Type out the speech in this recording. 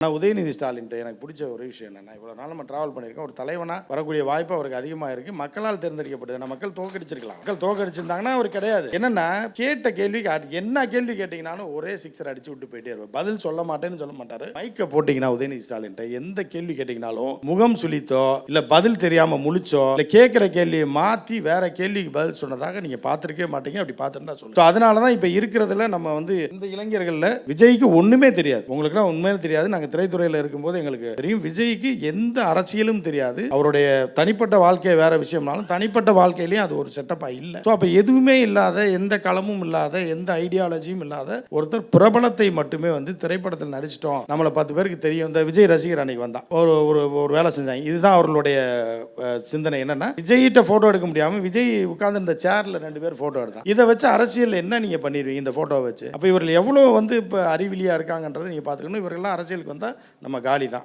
நான் உதயநிதி ஸ்டாலின்ட்ட எனக்கு பிடிச்ச ஒரு விஷயம் என்னன்னா, இவ்வளோ நாள் நம்ம ட்ராவல் பண்ணியிருக்கோம். ஒரு தலைவனாக வரக்கூடிய வாய்ப்பு அவருக்கு அதிகமாக இருக்குது. மக்களால் தேர்ந்தெடுக்கப்பட்டது. நம்ம மக்கள் தோக்கடிச்சிருக்கலாம். மக்கள் தோக்கடிச்சிருந்தாங்கன்னா அவர் கிடையாது. என்னன்னா, கேட்ட கேள்விக்கு என்ன கேள்வி கேட்டிங்கனாலும் ஒரே சிக்ஸர் அடிச்சு விட்டு போயிட்டே இருப்பார். பதில் சொல்ல மாட்டேன்னு சொல்ல மாட்டார். மைக்கை போட்டிங்கன்னா உதயநிதி ஸ்டாலின்ட்ட எந்த கேள்வி கேட்டிங்கனாலும் முகம் சுளித்தோ இல்லை பதில் தெரியாமல் முழிச்சோ இல்லை கேட்குற கேள்வியை மாற்றி வேற கேள்விக்கு பதில் சொன்னதாக நீங்கள் பார்த்துருக்கவே மாட்டீங்க. அப்படி பார்த்துருந்தா சொல்லுங்கள். அதனால தான் இப்போ இருக்கிறதுல நம்ம இந்த இளைஞர்களில் விஜய்க்கு ஒன்றுமே தெரியாது. உங்களுக்குலாம் உண்மையிலே தெரியாது. நாங்கள் திரைத்துறையில் இருக்கும்போது எங்களுக்கு தெரியும் விஜய்க்கு எந்த அரசியலும் தெரியாது. அவருடைய தனிப்பட்ட வாழ்க்கை வேற விஷயம்னாலும் தனிப்பட்ட வாழ்க்கையிலேயும் அது ஒரு செட்டப்பாக இல்லை. ஸோ அப்போ எதுவுமே இல்லாத, எந்த களமும் இல்லாத, எந்த ஐடியாலஜியும் இல்லாத ஒருத்தர் பிரபலத்தை மட்டுமே திரைப்படத்தில் நடிச்சிட்டோம், நம்மளை 10 பேருக்கு தெரியும். இந்த விஜய் ரசிகர் அன்னைக்கு வந்தான், ஒரு வேலை செஞ்சாங்க. இதுதான் அவர்களுடைய சிந்தனை. என்னன்னா, விஜய்கிட்ட போட்டோ எடுக்க முடியாமல் விஜய் உட்கார்ந்து இந்த சேர்ல 2 பேர் போட்டோ எடுத்தான். இதை வச்சு அரசியல் என்ன நீங்க பண்ணிடுவீங்க இந்த போட்டோவை வச்சு? அப்போ இவர்கள் எவ்வளோ இப்போ அறிவிலியா இருக்காங்கன்றதை நீங்க பார்த்துக்கணும். இவர்கள்லாம் அரசியலுக்கு வந்தால் நம்ம காலி தான்.